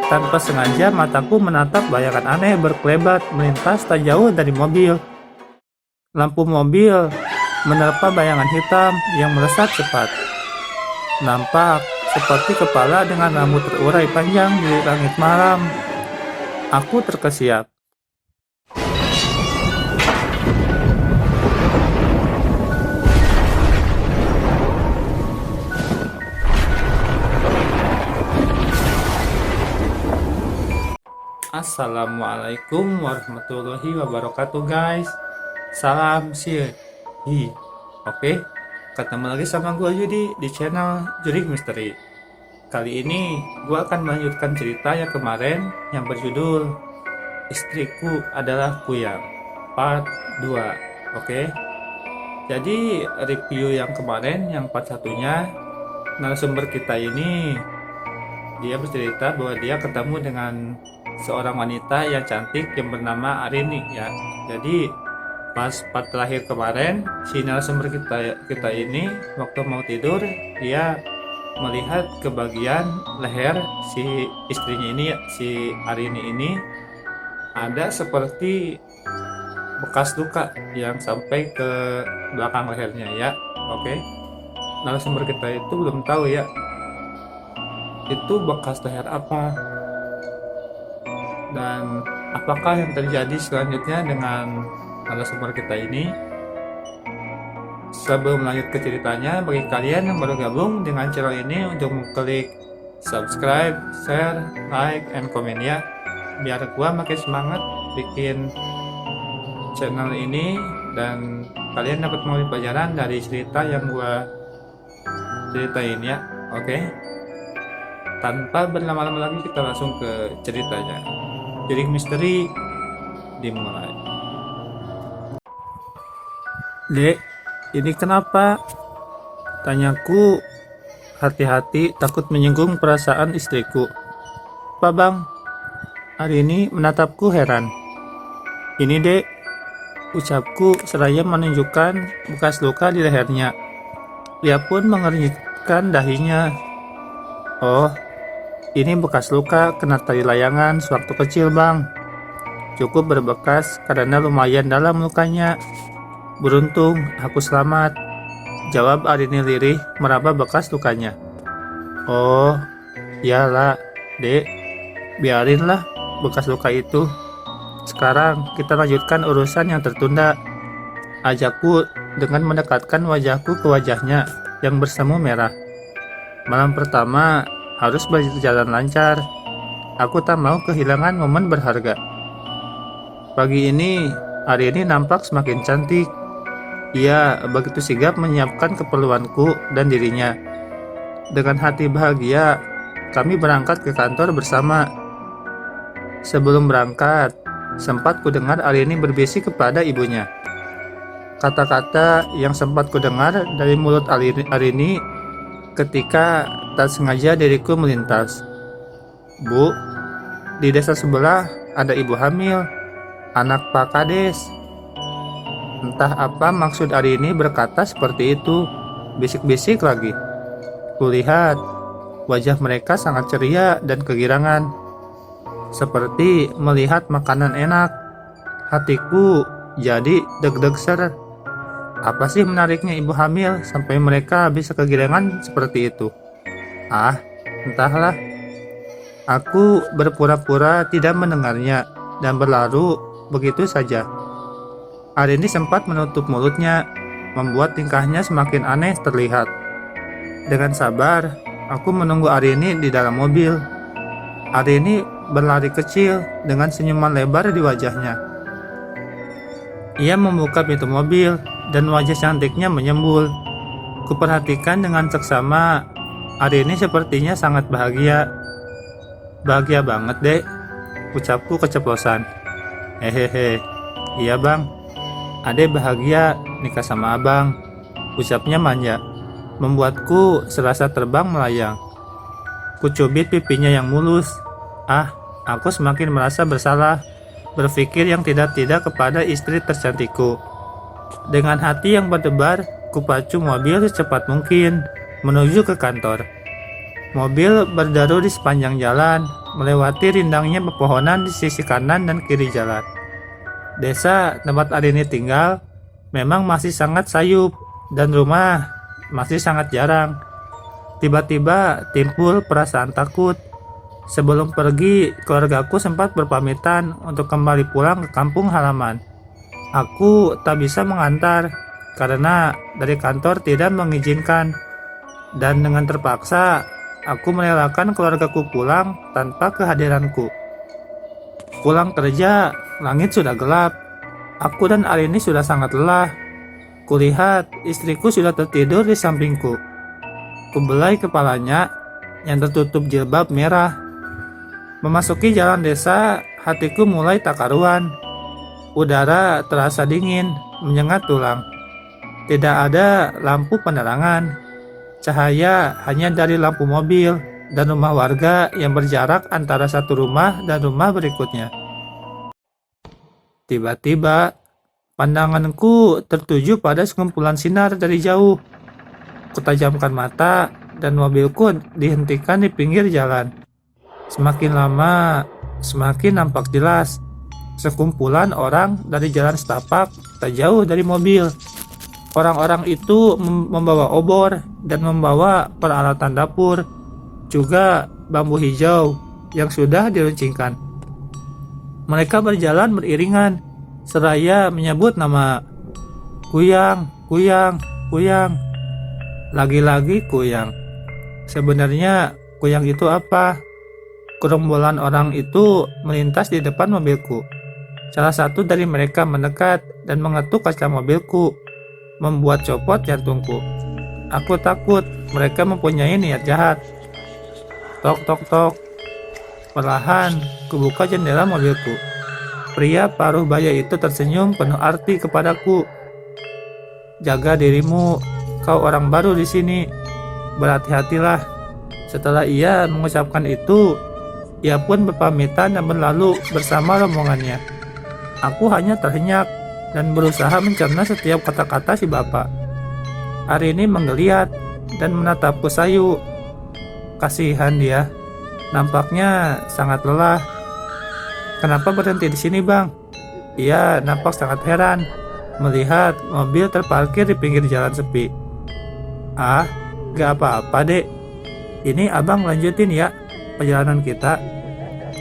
Tanpa sengaja mataku menatap bayangan aneh berkelebat melintas tak jauh dari mobil. Lampu mobil menerpa bayangan hitam yang melesat cepat. Nampak seperti kepala dengan rambut terurai panjang di langit malam. Aku terkesiap. Assalamualaikum warahmatullahi wabarakatuh guys. Salam sihir. Oke, ketemu lagi sama gue Yudi di channel Jurik Misteri. Kali ini gue akan melanjutkan cerita yang kemarin yang berjudul Istriku Adalah Kuyang Part 2. Oke, jadi review yang kemarin yang part satunya, narasumber kita ini dia bercerita bahwa dia ketemu dengan seorang wanita yang cantik yang bernama Arini ya. Jadi pas part terakhir kemarin si narasumber kita ini waktu mau tidur dia melihat ke bagian leher si istrinya ini ya, si Arini ini ada seperti bekas luka yang sampai ke belakang lehernya ya. Oke, narasumber kita itu belum tahu ya itu bekas leher apa dan apakah yang terjadi selanjutnya dengan narasumber kita ini. Sebelum lanjut ke ceritanya, bagi kalian yang baru gabung dengan channel ini untuk klik subscribe, share, like, and comment ya, biar gua makin semangat bikin channel ini dan kalian dapat mengambil pelajaran dari cerita yang gua ceritain ya. Oke, tanpa berlama-lama lagi kita langsung ke ceritanya. Jurik Misteri dimulai. Dek, ini kenapa? Tanyaku hati-hati takut menyinggung perasaan istriku. Apa bang? Hari ini menatapku heran. Ini dek, ucapku seraya menunjukkan bekas luka di lehernya. Dia pun mengernyitkan dahinya. Oh, ini bekas luka kena tali layangan sewaktu kecil bang. Cukup berbekas karena lumayan dalam lukanya. Beruntung aku selamat, jawab Arini lirih meraba bekas lukanya. Oh, iyalah dek, biarinlah bekas luka itu. Sekarang kita lanjutkan urusan yang tertunda, ajakku dengan mendekatkan wajahku ke wajahnya yang bersemu merah. Malam pertama harus berjalan lancar. Aku tak mau kehilangan momen berharga. Pagi ini, Arini nampak semakin cantik. Ia begitu sigap menyiapkan keperluanku dan dirinya. Dengan hati bahagia, kami berangkat ke kantor bersama. Sebelum berangkat, sempat kudengar Arini berbisik kepada ibunya. Kata-kata yang sempat kudengar dari mulut Arini ketika tak sengaja diriku melintas. Bu, di desa sebelah ada ibu hamil, anak Pak Kades. Entah apa maksud Arini berkata seperti itu, bisik-bisik lagi. Kulihat wajah mereka sangat ceria dan kegirangan, seperti melihat makanan enak. Hatiku jadi deg-deg ser. Apa sih menariknya ibu hamil sampai mereka bisa kegirangan seperti itu? Ah, entahlah. Aku berpura-pura tidak mendengarnya dan berlalu begitu saja. Arini sempat menutup mulutnya, membuat tingkahnya semakin aneh terlihat. Dengan sabar, aku menunggu Arini di dalam mobil. Arini berlari kecil dengan senyuman lebar di wajahnya. Ia membuka pintu mobil dan wajah cantiknya menyembul. Kuperhatikan dengan seksama, Arini sepertinya sangat bahagia. Bahagia banget dek, ucapku keceplosan. Hehehe, iya bang. Ade bahagia nikah sama abang, ucapnya manja, membuatku serasa terbang melayang. Kucubit pipinya yang mulus. Ah, aku semakin merasa bersalah, berpikir yang tidak-tidak kepada istri tercantikku. Dengan hati yang berdebar, kupacu mobil secepat mungkin menuju ke kantor. Mobil berderu di sepanjang jalan, melewati rindangnya pepohonan di sisi kanan dan kiri jalan. Desa tempat Arini tinggal memang masih sangat sayup dan rumah masih sangat jarang. Tiba-tiba timbul perasaan takut. Sebelum pergi, keluargaku sempat berpamitan untuk kembali pulang ke kampung halaman. Aku tak bisa mengantar karena dari kantor tidak mengizinkan. Dan dengan terpaksa, aku merelakan keluargaku pulang tanpa kehadiranku. Pulang kerja, langit sudah gelap. Aku dan Arini sudah sangat lelah. Kulihat istriku sudah tertidur di sampingku. Kubelai kepalanya yang tertutup jilbab merah. Memasuki jalan desa, hatiku mulai tak karuan. Udara terasa dingin, menyengat tulang. Tidak ada lampu penerangan. Cahaya hanya dari lampu mobil dan rumah warga yang berjarak antara satu rumah dan rumah berikutnya. Tiba-tiba, pandanganku tertuju pada sekumpulan sinar dari jauh. Kutajamkan mata dan mobilku dihentikan di pinggir jalan. Semakin lama, semakin nampak jelas. Sekumpulan orang dari jalan setapak tak jauh dari mobil. Orang-orang itu membawa obor dan membawa peralatan dapur, juga bambu hijau yang sudah diruncingkan. Mereka berjalan beriringan, seraya menyebut nama Kuyang, Kuyang, Kuyang. Lagi-lagi Kuyang. Sebenarnya Kuyang itu apa? Gerombolan orang itu melintas di depan mobilku. Salah satu dari mereka mendekat dan mengetuk kaca mobilku, membuat copot jantungku. Aku takut mereka mempunyai niat jahat. Tok tok tok. Perlahan kubuka jendela mobilku. Pria paruh baya itu tersenyum penuh arti kepadaku. Jaga dirimu, kau orang baru di sini. Berhati-hatilah. Setelah ia mengucapkan itu, ia pun berpamitan dan berlalu bersama rombongannya. Aku hanya terhenyak dan berusaha mencerna setiap kata-kata si bapak. Arini menggeliat dan menatapku sayu. Kasihan dia, nampaknya sangat lelah. Kenapa berhenti di sini, Bang? Ia nampak sangat heran melihat mobil terparkir di pinggir jalan sepi. Ah, gak apa-apa, Dek. Ini abang lanjutin ya perjalanan kita.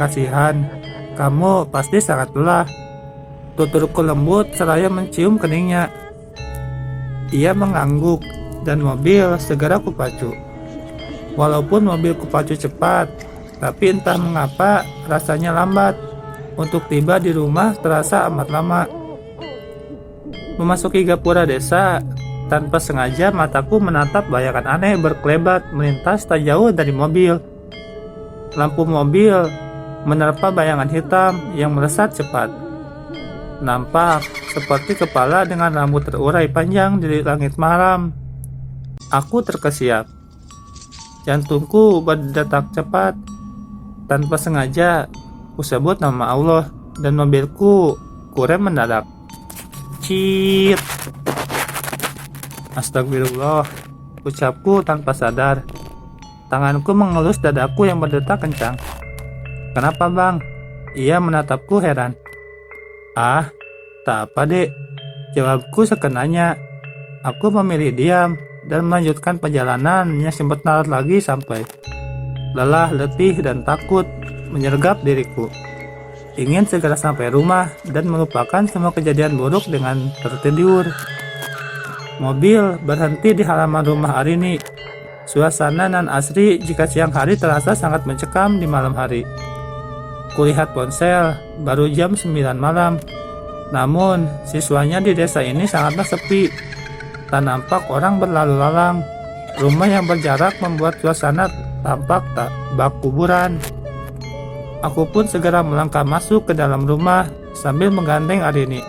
Kasihan, kamu pasti sangat lelah. Tuturku lembut seraya mencium keningnya. Ia mengangguk dan mobil segera kupacu. Walaupun mobil kupacu cepat, tapi entah mengapa rasanya lambat. Untuk tiba di rumah terasa amat lama. Memasuki gapura desa, tanpa sengaja mataku menatap bayangan aneh berkelebat melintas tak jauh dari mobil. Lampu mobil menerpa bayangan hitam yang melesat cepat. Nampak seperti kepala dengan rambut terurai panjang di langit malam. Aku terkesiap. Jantungku berdetak cepat. Tanpa sengaja, kusebut nama Allah dan mobilku kurem mendadak. Cit. Astagfirullah, ucapku tanpa sadar. Tanganku mengelus dadaku yang berdetak kencang. Kenapa, Bang? Ia menatapku heran. Ah, tak apa, Dek. Jawabku sekenanya. Aku memilih diam dan melanjutkan perjalanan yang sebentar lagi sampai. Lelah, letih, dan takut menyergap diriku. Ingin segera sampai rumah dan melupakan semua kejadian buruk dengan tertidur. Mobil berhenti di halaman rumah Arini. Suasana nan asri jika siang hari terasa sangat mencekam di malam hari. Kulihat ponsel, baru jam 9 malam. Namun, siswanya di desa ini sangatlah sepi. Tak nampak orang berlalu lalang. Rumah yang berjarak membuat suasana tampak tak bak kuburan. Aku pun segera melangkah masuk ke dalam rumah sambil menggandeng Arini.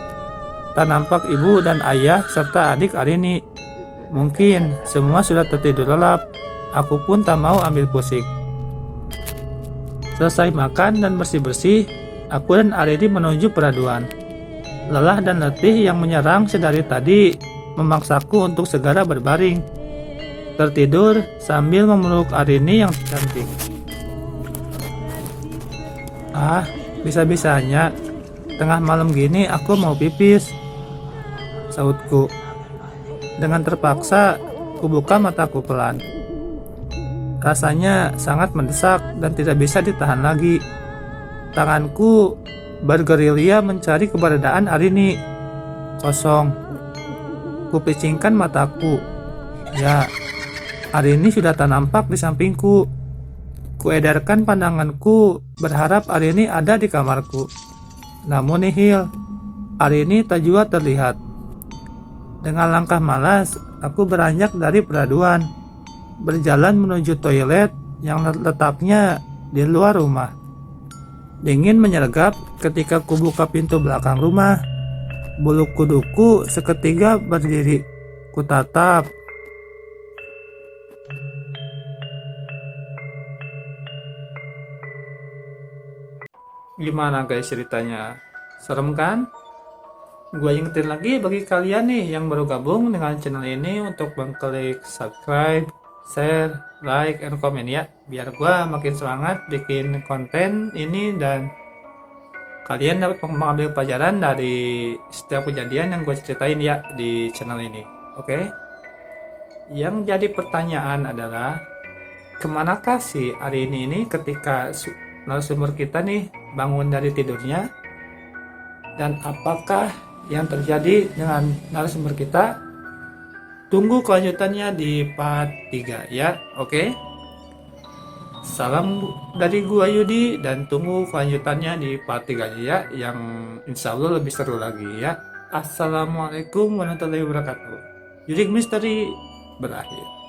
Tak nampak ibu dan ayah serta adik Arini. Mungkin semua sudah tertidur lelap. Aku pun tak mau ambil pusing. Selesai makan dan bersih-bersih, aku dan Arini menuju peraduan. Lelah dan letih yang menyerang sedari tadi memaksaku untuk segera berbaring. Tertidur sambil memeluk Arini yang cantik. Ah, bisa-bisanya tengah malam gini aku mau pipis, sahutku. Dengan terpaksa, kubuka mataku pelan. Rasanya sangat mendesak dan tidak bisa ditahan lagi. Tanganku bergerilya mencari keberadaan Arini. Kosong. Kupicingkan mataku. Ya, Arini sudah tak nampak di sampingku. Kuedarkan pandanganku berharap Arini ada di kamarku. Namun nihil, Arini tak juga terlihat. Dengan langkah malas, aku beranjak dari peraduan, berjalan menuju toilet yang letaknya di luar rumah. Dingin menyergap ketika kubuka pintu belakang rumah. Bulu kuduku seketika berdiri. Kutatap. Gimana guys ceritanya? Serem kan? Gue ingetin lagi bagi kalian nih yang baru gabung dengan channel ini untuk mengklik subscribe, share, like, and comment ya. Biar gue makin semangat bikin konten ini dan kalian dapat mengambil pelajaran dari setiap kejadian yang gue ceritain ya di channel ini. Oke? Yang jadi pertanyaan adalah kemanakah si Arini ini ketika narasumber kita nih bangun dari tidurnya, dan apakah yang terjadi dengan narasumber kita? Tunggu kelanjutannya di part 3 ya. Oke. Salam dari gua Yudi dan tunggu kelanjutannya di part 3 ya, yang insya Allah lebih seru lagi ya. Assalamualaikum warahmatullahi wabarakatuh. Yudik Misteri berakhir.